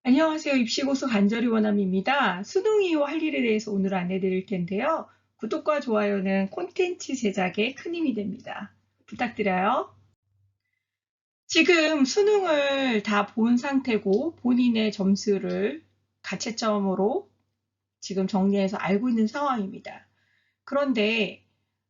안녕하세요. 입시고수 간절히 원함입니다. 수능 이후 할 일에 대해서 오늘 안내 드릴 텐데요. 구독과 좋아요는 콘텐츠 제작에 큰 힘이 됩니다. 부탁드려요. 지금 수능을 다 본 상태고 본인의 점수를 가채점으로 지금 정리해서 알고 있는 상황입니다. 그런데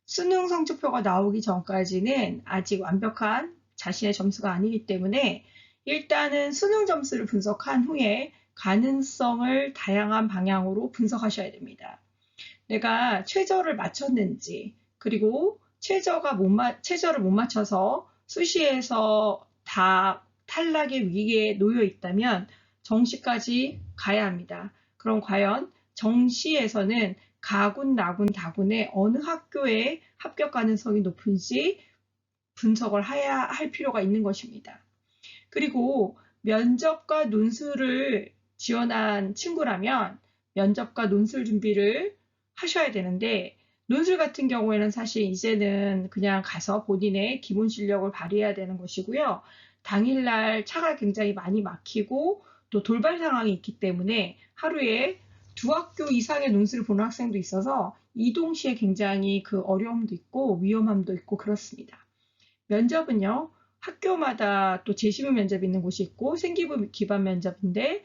수능 성적표가 나오기 전까지는 아직 완벽한 자신의 점수가 아니기 때문에 일단은 수능 점수를 분석한 후에 가능성을 다양한 방향으로 분석하셔야 됩니다. 내가 최저를 맞췄는지, 그리고 최저를 못 맞춰서 수시에서 다 탈락의 위기에 놓여 있다면 정시까지 가야 합니다. 그럼 과연 정시에서는 가군, 나군, 다군의 어느 학교에 합격 가능성이 높은지 분석을 해야 할 필요가 있는 것입니다. 그리고 면접과 논술을 지원한 친구라면 면접과 논술 준비를 하셔야 되는데, 논술 같은 경우에는 사실 이제는 그냥 가서 본인의 기본 실력을 발휘해야 되는 것이고요. 당일날 차가 굉장히 많이 막히고 또 돌발 상황이 있기 때문에 하루에 두 학교 이상의 논술을 보는 학생도 있어서 이동 시에 굉장히 그 어려움도 있고 위험함도 있고 그렇습니다. 면접은요, 학교마다 또 재시부 면접이 있는 곳이 있고 생기부 기반 면접인데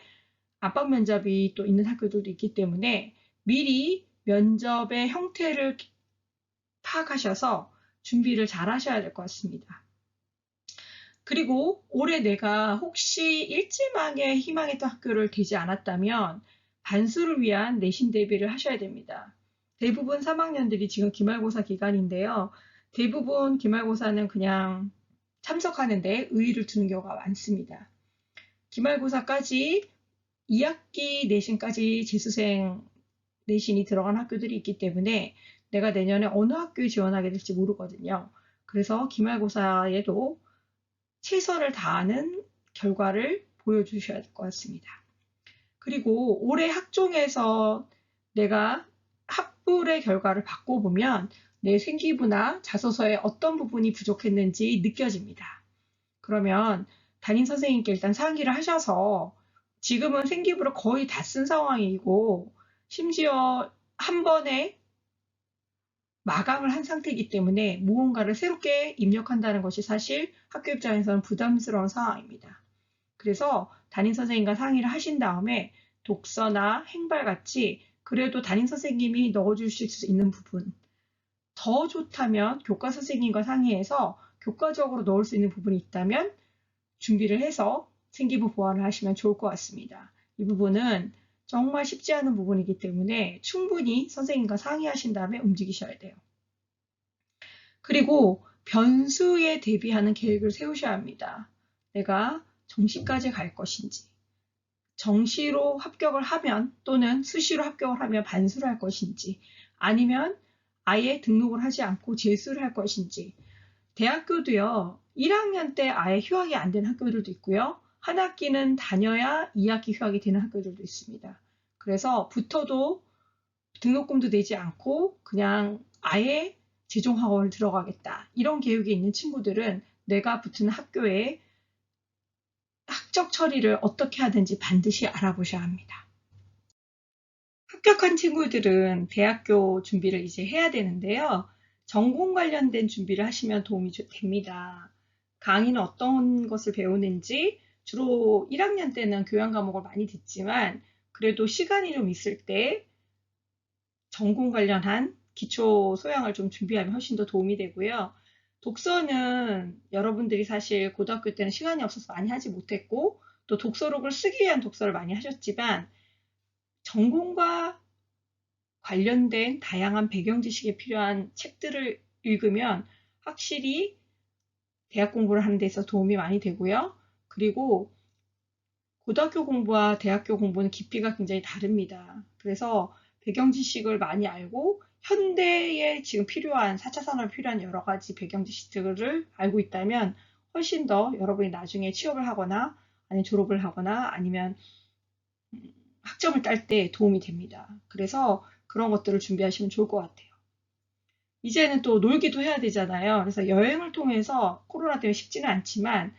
압박 면접이 또 있는 학교들도 있기 때문에 미리 면접의 형태를 파악하셔서 준비를 잘 하셔야 될 것 같습니다. 그리고 올해 내가 혹시 일지망에 희망했던 학교를 되지 않았다면 반수를 위한 내신 대비를 하셔야 됩니다. 대부분 3학년들이 지금 기말고사 기간인데요. 대부분 기말고사는 그냥 참석하는데 의의를 두는 경우가 많습니다. 기말고사까지 2학기 내신까지 재수생 내신이 들어간 학교들이 있기 때문에 내가 내년에 어느 학교에 지원하게 될지 모르거든요. 그래서 기말고사에도 최선을 다하는 결과를 보여주셔야 될 것 같습니다. 그리고 올해 학종에서 내가 학불의 결과를 바꿔보면 내 생기부나 자소서에 어떤 부분이 부족했는지 느껴집니다. 그러면 담임 선생님께 일단 상의를 하셔서 지금은 생기부를 거의 다 쓴 상황이고 심지어 한 번에 마감을 한 상태이기 때문에 무언가를 새롭게 입력한다는 것이 사실 학교 입장에서는 부담스러운 상황입니다. 그래서 담임 선생님과 상의를 하신 다음에 독서나 행발 같이 그래도 담임 선생님이 넣어주실 수 있는 부분, 더 좋다면 교과 선생님과 상의해서 교과적으로 넣을 수 있는 부분이 있다면 준비를 해서 생기부 보완을 하시면 좋을 것 같습니다. 이 부분은 정말 쉽지 않은 부분이기 때문에 충분히 선생님과 상의하신 다음에 움직이셔야 돼요. 그리고 변수에 대비하는 계획을 세우셔야 합니다. 내가 정시까지 갈 것인지, 정시로 합격을 하면 또는 수시로 합격을 하면 반수를 할 것인지, 아니면 아예 등록을 하지 않고 재수를 할 것인지, 대학교도요, 1학년 때 아예 휴학이 안 되는 학교들도 있고요. 한 학기는 다녀야 2학기 휴학이 되는 학교들도 있습니다. 그래서 붙어도 등록금도 내지 않고 그냥 아예 재종학원을 들어가겠다. 이런 계획이 있는 친구들은 내가 붙은 학교에 학적 처리를 어떻게 하든지 반드시 알아보셔야 합니다. 합격한 친구들은 대학교 준비를 이제 해야 되는데요. 전공 관련된 준비를 하시면 도움이 됩니다. 강의는 어떤 것을 배우는지 주로 1학년 때는 교양 과목을 많이 듣지만 그래도 시간이 좀 있을 때 전공 관련한 기초 소양을 좀 준비하면 훨씬 더 도움이 되고요. 독서는 여러분들이 사실 고등학교 때는 시간이 없어서 많이 하지 못했고 또 독서록을 쓰기 위한 독서를 많이 하셨지만 전공과 관련된 다양한 배경 지식에 필요한 책들을 읽으면 확실히 대학 공부를 하는 데 있어서 도움이 많이 되고요. 그리고 고등학교 공부와 대학교 공부는 깊이가 굉장히 다릅니다. 그래서 배경 지식을 많이 알고 현대에 지금 필요한 4차 산업에 필요한 여러 가지 배경 지식들을 알고 있다면 훨씬 더 여러분이 나중에 취업을 하거나 아니면 졸업을 하거나 아니면 학점을 딸 때 도움이 됩니다. 그래서 그런 것들을 준비하시면 좋을 것 같아요. 이제는 또 놀기도 해야 되잖아요. 그래서 여행을 통해서 코로나 때문에 쉽지는 않지만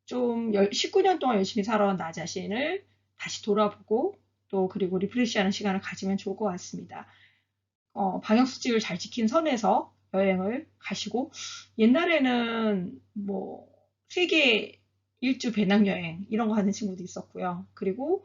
좀 19년 동안 열심히 살아온 나 자신을 다시 돌아보고 또 그리고 리프레시하는 시간을 가지면 좋을 것 같습니다. 방역수칙을 잘 지킨 선에서 여행을 가시고 옛날에는 뭐 세계 일주 배낭여행 이런 거 하는 친구도 있었고요. 그리고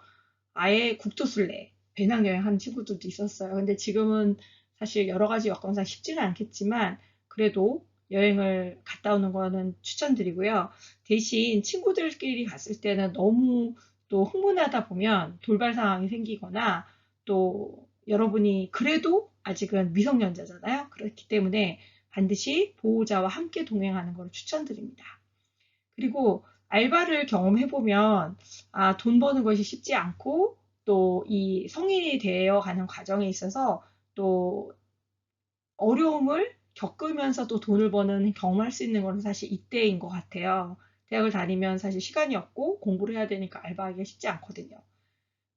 아예 국토순례 배낭여행 하는 친구들도 있었어요. 근데 지금은 사실 여러 가지 여건상 쉽지는 않겠지만 그래도 여행을 갔다 오는 거는 추천드리고요. 대신 친구들끼리 갔을 때는 너무 또 흥분하다 보면 돌발 상황이 생기거나 또 여러분이 그래도 아직은 미성년자잖아요. 그렇기 때문에 반드시 보호자와 함께 동행하는 걸 추천드립니다. 그리고 알바를 경험해보면 돈 버는 것이 쉽지 않고 또 이 성인이 되어 가는 과정에 있어서 또 어려움을 겪으면서도 돈을 버는 경험할 수 있는 것은 사실 이때인 것 같아요. 대학을 다니면 사실 시간이 없고 공부를 해야 되니까 알바하기가 쉽지 않거든요.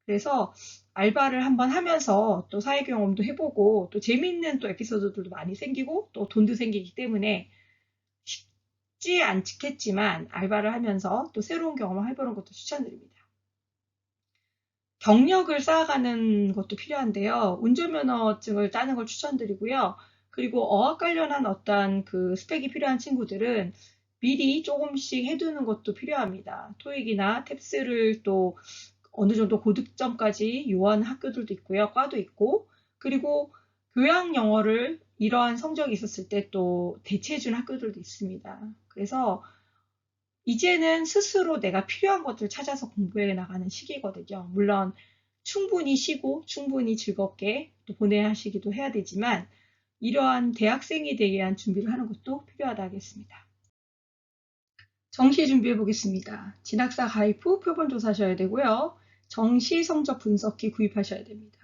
그래서 알바를 한번 하면서 또 사회 경험도 해보고 또 재미있는 또 에피소드들도 많이 생기고 또 돈도 생기기 때문에 쉽지 않겠지만 알바를 하면서 또 새로운 경험을 해보는 것도 추천드립니다. 경력을 쌓아가는 것도 필요한데요. 운전면허증을 따는 걸 추천드리고요. 그리고 어학 관련한 어떤 그 스펙이 필요한 친구들은 미리 조금씩 해두는 것도 필요합니다. 토익이나 탭스를 또 어느 정도 고득점까지 요하는 학교들도 있고요. 과도 있고 그리고 교양 영어를 이러한 성적이 있었을 때 또 대체해준 학교들도 있습니다. 그래서 이제는 스스로 내가 필요한 것들 찾아서 공부해 나가는 시기거든요. 물론 충분히 쉬고 충분히 즐겁게 또 보내야 하시기도 해야 되지만 이러한 대학생이 되기 위한 준비를 하는 것도 필요하다 하겠습니다. 정시 준비해 보겠습니다. 진학사 가입 후 표본 조사하셔야 되고요. 정시 성적 분석기 구입하셔야 됩니다.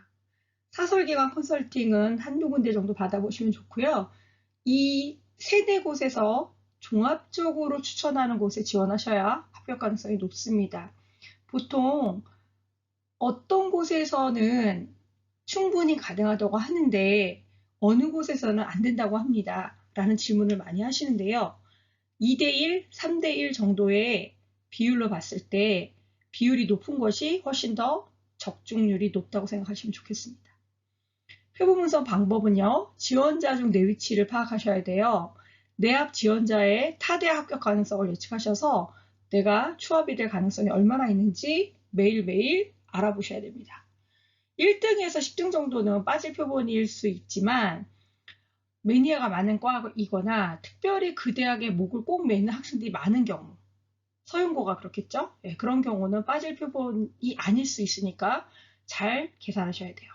사설기관 컨설팅은 한두 군데 정도 받아보시면 좋고요. 이 세네 곳에서 종합적으로 추천하는 곳에 지원하셔야 합격 가능성이 높습니다. 보통 어떤 곳에서는 충분히 가능하다고 하는데 어느 곳에서는 안 된다고 합니다. 라는 질문을 많이 하시는데요. 2대1, 3대1 정도의 비율로 봤을 때 비율이 높은 것이 훨씬 더 적중률이 높다고 생각하시면 좋겠습니다. 표본분석 방법은요. 지원자 중 내 위치를 파악하셔야 돼요. 내합 지원자의 타대 합격 가능성을 예측하셔서 내가 추합이 될 가능성이 얼마나 있는지 매일매일 알아보셔야 됩니다. 1등에서 10등 정도는 빠질 표본일 수 있지만 매니아가 많은 과이거나 특별히 그 대학에 목을 꼭 매는 학생들이 많은 경우 서윤고가 그렇겠죠? 네, 그런 경우는 빠질 표본이 아닐 수 있으니까 잘 계산하셔야 돼요.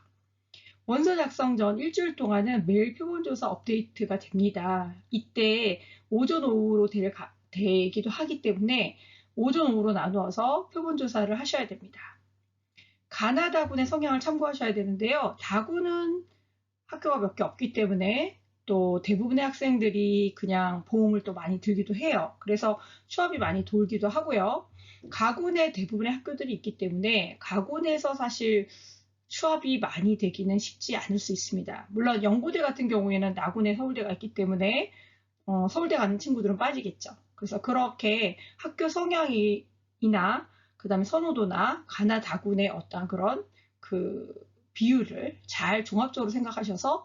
원서 작성 전 일주일 동안은 매일 표본조사 업데이트가 됩니다. 이때 오전, 오후로 되기도 하기 때문에 오전, 오후로 나누어서 표본조사를 하셔야 됩니다. 가나다군의 성향을 참고하셔야 되는데요. 다군은 학교가 몇 개 없기 때문에 또 대부분의 학생들이 그냥 보험을 또 많이 들기도 해요. 그래서 취업이 많이 돌기도 하고요. 가군에 대부분의 학교들이 있기 때문에 가군에서 사실 취업이 많이 되기는 쉽지 않을 수 있습니다. 물론 연고대 같은 경우에는 나군에 서울대가 있기 때문에 서울대 가는 친구들은 빠지겠죠. 그래서 그렇게 학교 성향이나 그다음에 선호도나 가나 다군의 어떤 그런 그 비율을 잘 종합적으로 생각하셔서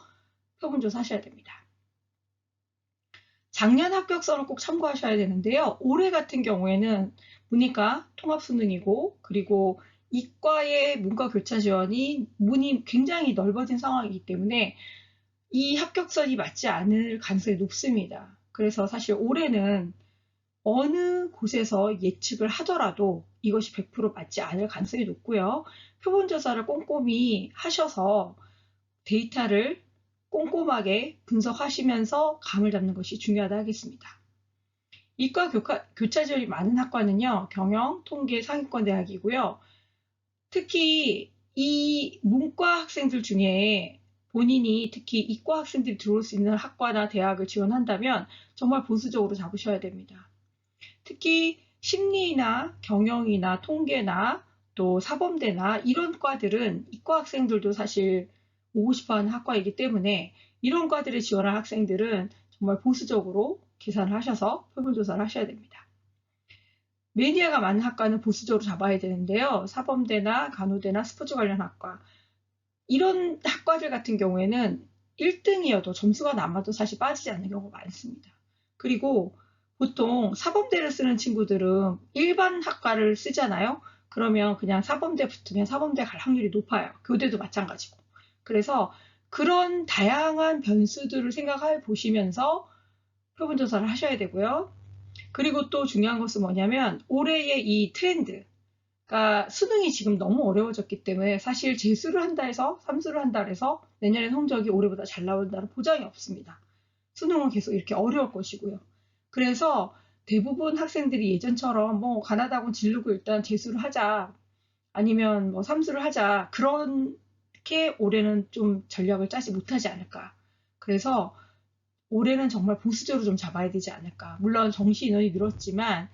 표본조사 하셔야 됩니다. 작년 합격서를 꼭 참고하셔야 되는데요. 올해 같은 경우에는 문이과 통합수능이고 그리고 이과의 문과 교차 지원이 문이 굉장히 넓어진 상황이기 때문에 이 합격선이 맞지 않을 가능성이 높습니다. 그래서 사실 올해는 어느 곳에서 예측을 하더라도 이것이 100% 맞지 않을 가능성이 높고요. 표본조사를 꼼꼼히 하셔서 데이터를 꼼꼼하게 분석하시면서 감을 잡는 것이 중요하다 하겠습니다. 이과 교차 지원이 많은 학과는요. 경영, 통계, 상위권 대학이고요. 특히 이 문과 학생들 중에 본인이 특히 이과 학생들이 들어올 수 있는 학과나 대학을 지원한다면 정말 보수적으로 잡으셔야 됩니다. 특히 심리나 경영이나 통계나 또 사범대나 이런 과들은 이과 학생들도 사실 오고 싶어하는 학과이기 때문에 이런 과들에 지원할 학생들은 정말 보수적으로 계산을 하셔서 표본조사를 하셔야 됩니다. 매니아가 많은 학과는 보수적으로 잡아야 되는데요. 사범대나 간호대나 스포츠 관련 학과. 이런 학과들 같은 경우에는 1등이어도 점수가 남아도 사실 빠지지 않는 경우가 많습니다. 그리고 보통 사범대를 쓰는 친구들은 일반 학과를 쓰잖아요. 그러면 그냥 사범대 붙으면 사범대 갈 확률이 높아요. 교대도 마찬가지고. 그래서 그런 다양한 변수들을 생각해 보시면서 표본조사를 하셔야 되고요. 그리고 또 중요한 것은 뭐냐면 올해의 이 트렌드. 그러니까 수능이 지금 너무 어려워졌기 때문에 사실 재수를 한다 해서 삼수를 한다 해서 내년에 성적이 올해보다 잘 나온다는 보장이 없습니다. 수능은 계속 이렇게 어려울 것이고요. 그래서 대부분 학생들이 예전처럼 뭐 가나다군 지르고 일단 재수를 하자 아니면 뭐 삼수를 하자 그렇게 올해는 좀 전략을 짜지 못하지 않을까. 그래서 올해는 정말 보수적으로 좀 잡아야 되지 않을까. 물론 정시 인원이 늘었지만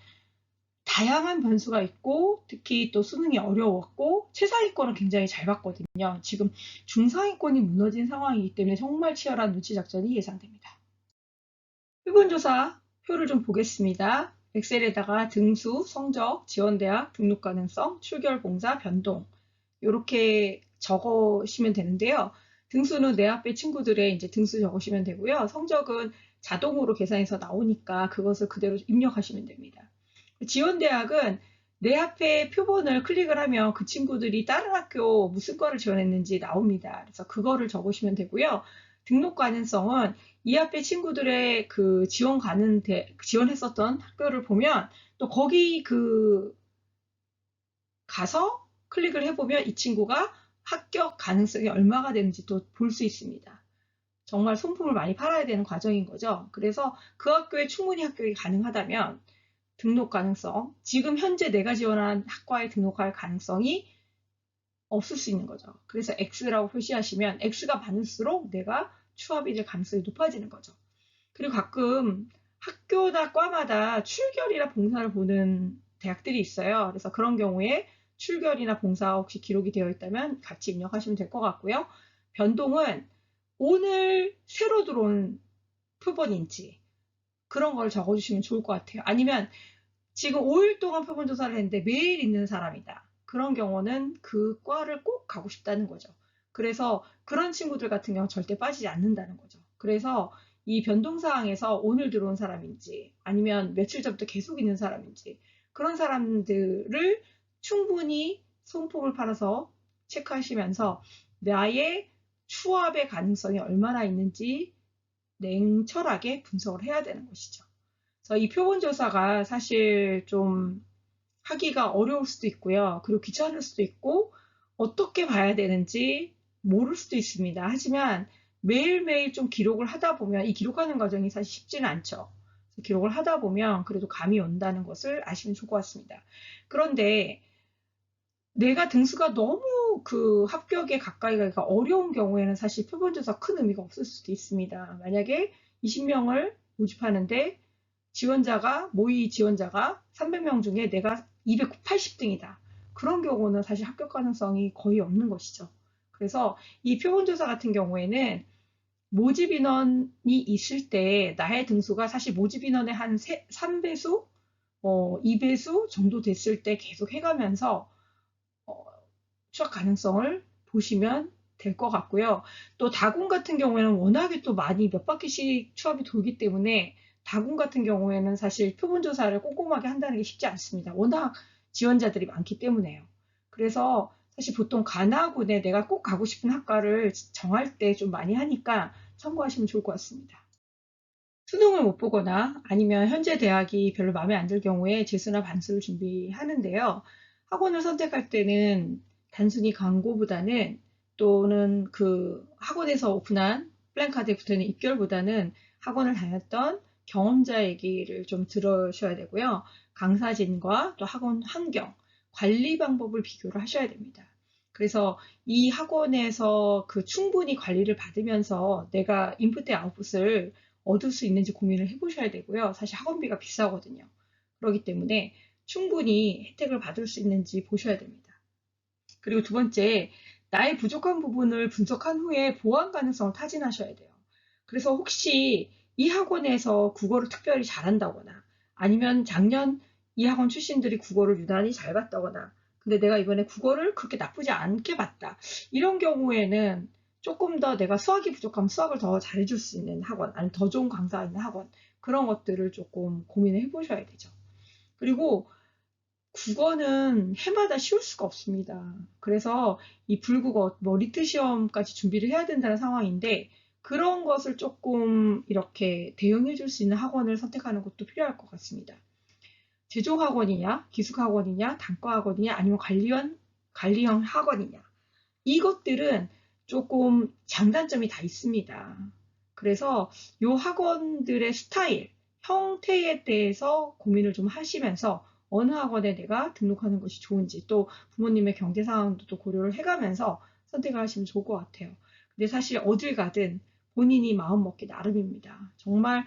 다양한 변수가 있고 특히 또 수능이 어려웠고 최상위권은 굉장히 잘 봤거든요. 지금 중상위권이 무너진 상황이기 때문에 정말 치열한 눈치 작전이 예상됩니다. 표본조사 표를 좀 보겠습니다. 엑셀에다가 등수, 성적, 지원대학, 등록 가능성, 출결 봉사, 변동 이렇게 적으시면 되는데요. 등수는 내 앞에 친구들의 이제 등수 적으시면 되고요. 성적은 자동으로 계산해서 나오니까 그것을 그대로 입력하시면 됩니다. 지원대학은 내 앞에 표본을 클릭을 하면 그 친구들이 다른 학교 무슨 과를 지원했는지 나옵니다. 그래서 그거를 적으시면 되고요. 등록 가능성은 이 앞에 친구들의 그 지원했었던 학교를 보면 또 거기 가서 클릭을 해보면 이 친구가 합격 가능성이 얼마가 되는지 또 볼 수 있습니다. 정말 손품을 많이 팔아야 되는 과정인 거죠. 그래서 그 학교에 충분히 합격이 가능하다면 등록 가능성, 지금 현재 내가 지원한 학과에 등록할 가능성이 없을 수 있는 거죠. 그래서 X라고 표시하시면 X가 많을수록 내가 추합이 될 가능성이 높아지는 거죠. 그리고 가끔 학교나 과마다 출결이나 봉사를 보는 대학들이 있어요. 그래서 그런 경우에 출결이나 봉사 혹시 기록이 되어 있다면 같이 입력하시면 될 것 같고요. 변동은 오늘 새로 들어온 표본인지 그런 걸 적어주시면 좋을 것 같아요. 아니면 지금 5일 동안 표본조사를 했는데 매일 있는 사람이다. 그런 경우는 그 과를 꼭 가고 싶다는 거죠. 그래서 그런 친구들 같은 경우 절대 빠지지 않는다는 거죠. 그래서 이 변동사항에서 오늘 들어온 사람인지 아니면 며칠 전부터 계속 있는 사람인지 그런 사람들을 충분히 손품을 팔아서 체크하시면서 나의 추합의 가능성이 얼마나 있는지 냉철하게 분석을 해야 되는 것이죠. 그래서 이 표본조사가 사실 좀 하기가 어려울 수도 있고요. 그리고 귀찮을 수도 있고 어떻게 봐야 되는지 모를 수도 있습니다. 하지만 매일매일 좀 기록을 하다 보면 이 기록하는 과정이 사실 쉽지는 않죠. 기록을 하다 보면 그래도 감이 온다는 것을 아시면 좋을 것 같습니다. 그런데 내가 등수가 너무 그 합격에 가까이 가기가 어려운 경우에는 사실 표본조사 큰 의미가 없을 수도 있습니다. 만약에 20명을 모집하는데 모의 지원자가 300명 중에 내가 280등이다. 그런 경우는 사실 합격 가능성이 거의 없는 것이죠. 그래서 이 표본조사 같은 경우에는 모집 인원이 있을 때 나의 등수가 사실 모집 인원의 한 3배수, 2배수 정도 됐을 때 계속 해가면서 추락 가능성을 보시면 될 것 같고요. 또 다군 같은 경우에는 워낙에 또 많이 몇 바퀴씩 추합이 돌기 때문에 다군 같은 경우에는 사실 표본조사를 꼼꼼하게 한다는 게 쉽지 않습니다. 워낙 지원자들이 많기 때문에요. 그래서 사실 보통 가나군에 내가 꼭 가고 싶은 학과를 정할 때 좀 많이 하니까 참고하시면 좋을 것 같습니다. 수능을 못 보거나 아니면 현재 대학이 별로 마음에 안 들 경우에 재수나 반수를 준비하는데요. 학원을 선택할 때는 단순히 광고보다는 또는 그 학원에서 오픈한 플랜카드에 붙어있는 입결보다는 학원을 다녔던 경험자 얘기를 좀 들으셔야 되고요. 강사진과 또 학원 환경, 관리 방법을 비교를 하셔야 됩니다. 그래서 이 학원에서 그 충분히 관리를 받으면서 내가 인풋 대 아웃풋을 얻을 수 있는지 고민을 해보셔야 되고요. 사실 학원비가 비싸거든요. 그렇기 때문에 충분히 혜택을 받을 수 있는지 보셔야 됩니다. 그리고 두 번째, 나의 부족한 부분을 분석한 후에 보완 가능성을 타진하셔야 돼요. 그래서 혹시 이 학원에서 국어를 특별히 잘한다거나 아니면 작년 이 학원 출신들이 국어를 유난히 잘 봤다거나, 근데 내가 이번에 국어를 그렇게 나쁘지 않게 봤다. 이런 경우에는 조금 더 내가 수학이 부족하면 수학을 더 잘해줄 수 있는 학원, 아니면 더 좋은 강사가 있는 학원, 그런 것들을 조금 고민을 해보셔야 되죠. 그리고 국어는 해마다 쉬울 수가 없습니다. 그래서 이 불국어, 리트 시험까지 준비를 해야 된다는 상황인데, 그런 것을 조금 이렇게 대응해 줄 수 있는 학원을 선택하는 것도 필요할 것 같습니다. 제조학원이냐, 기숙학원이냐, 단과학원이냐, 아니면 관리형 학원이냐. 이것들은 조금 장단점이 다 있습니다. 그래서 이 학원들의 스타일, 형태에 대해서 고민을 좀 하시면서 어느 학원에 내가 등록하는 것이 좋은지, 또 부모님의 경제 상황도 또 고려를 해가면서 선택을 하시면 좋을 것 같아요. 근데 사실 어딜 가든 본인이 마음 먹기 나름입니다. 정말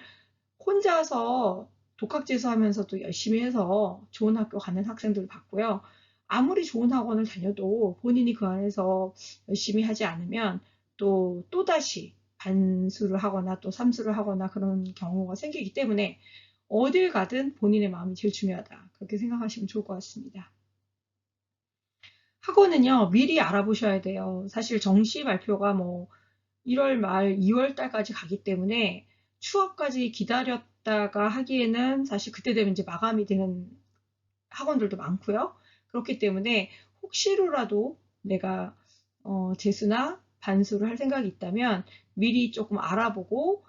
혼자서 독학재수하면서도 열심히 해서 좋은 학교 가는 학생들을 봤고요. 아무리 좋은 학원을 다녀도 본인이 그 안에서 열심히 하지 않으면 또다시 반수를 하거나 또 삼수를 하거나 그런 경우가 생기기 때문에 어딜 가든 본인의 마음이 제일 중요하다. 그렇게 생각하시면 좋을 것 같습니다. 학원은요, 미리 알아보셔야 돼요. 사실 정시 발표가 1월 말 2월 달까지 가기 때문에 추억까지 기다렸다가 하기에는 사실 그때 되면 이제 마감이 되는 학원들도 많고요. 그렇기 때문에 혹시라도 내가 재수나 반수를 할 생각이 있다면 미리 조금 알아보고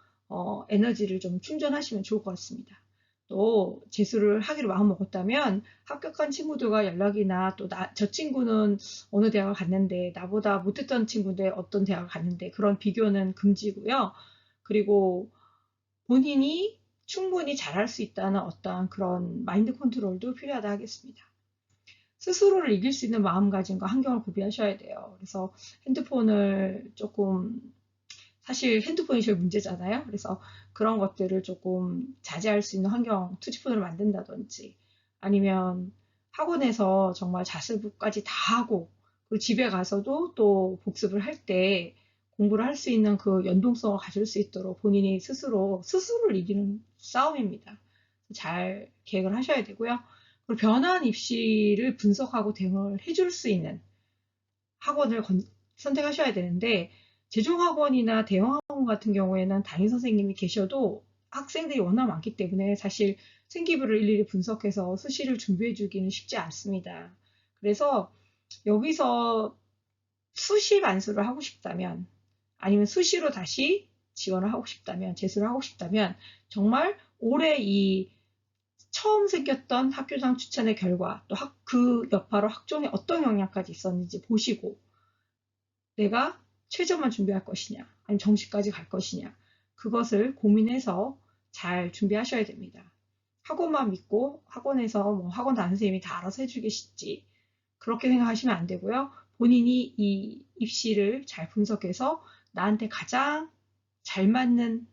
에너지를 좀 충전하시면 좋을 것 같습니다. 또 재수를 하기로 마음먹었다면 합격한 친구들과 연락이나 또 저 친구는 어느 대학을 갔는데 나보다 못했던 친구인데 어떤 대학을 갔는데 그런 비교는 금지고요. 그리고 본인이 충분히 잘할 수 있다는 어떠한 그런 마인드 컨트롤도 필요하다 하겠습니다. 스스로를 이길 수 있는 마음가짐과 환경을 구비하셔야 돼요. 그래서 핸드폰을 조금, 사실 핸드폰이 제일 문제잖아요. 그래서 그런 것들을 조금 자제할 수 있는 환경, 투지폰을 만든다든지, 아니면 학원에서 정말 자습까지 다 하고, 그리고 집에 가서도 또 복습을 할 때 공부를 할 수 있는 그 연동성을 가질 수 있도록 본인이 스스로를 이기는 싸움입니다. 잘 계획을 하셔야 되고요. 그리고 변화한 입시를 분석하고 대응을 해줄 수 있는 학원을 선택하셔야 되는데, 재종학원이나 대형학원 같은 경우에는 담임 선생님이 계셔도 학생들이 워낙 많기 때문에 사실 생기부를 일일이 분석해서 수시를 준비해 주기는 쉽지 않습니다. 그래서 여기서 수시 반수를 하고 싶다면, 아니면 수시로 다시 지원을 하고 싶다면, 재수를 하고 싶다면, 정말 올해 이 처음 생겼던 학교장 추천의 결과, 또 그 여파로 학종에 어떤 영향까지 있었는지 보시고, 내가 최저만 준비할 것이냐, 아니면 정시까지 갈 것이냐, 그것을 고민해서 잘 준비하셔야 됩니다. 학원만 믿고 학원에서 학원 담임 선생님이 다 알아서 해주겠지, 그렇게 생각하시면 안 되고요. 본인이 이 입시를 잘 분석해서 나한테 가장 잘 맞는,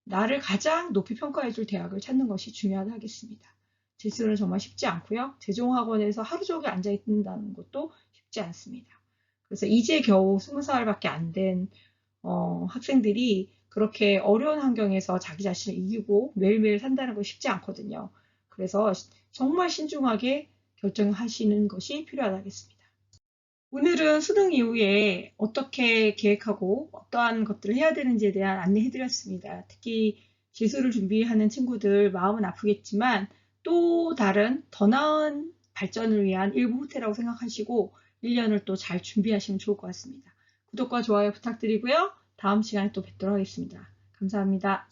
나를 가장 높이 평가해 줄 대학을 찾는 것이 중요하다 하겠습니다. 재수는 정말 쉽지 않고요. 재종학원에서 하루 종일 앉아 있는다는 것도 쉽지 않습니다. 그래서 이제 겨우 20살밖에 안 된 학생들이 그렇게 어려운 환경에서 자기 자신을 이기고 매일매일 산다는 거 쉽지 않거든요. 그래서 정말 신중하게 결정하시는 것이 필요하다겠습니다. 오늘은 수능 이후에 어떻게 계획하고 어떠한 것들을 해야 되는지에 대한 안내해드렸습니다. 특히 재수를 준비하는 친구들 마음은 아프겠지만 또 다른 더 나은 발전을 위한 일부 후퇴라고 생각하시고 1년을 또 잘 준비하시면 좋을 것 같습니다. 구독과 좋아요 부탁드리고요. 다음 시간에 또 뵙도록 하겠습니다. 감사합니다.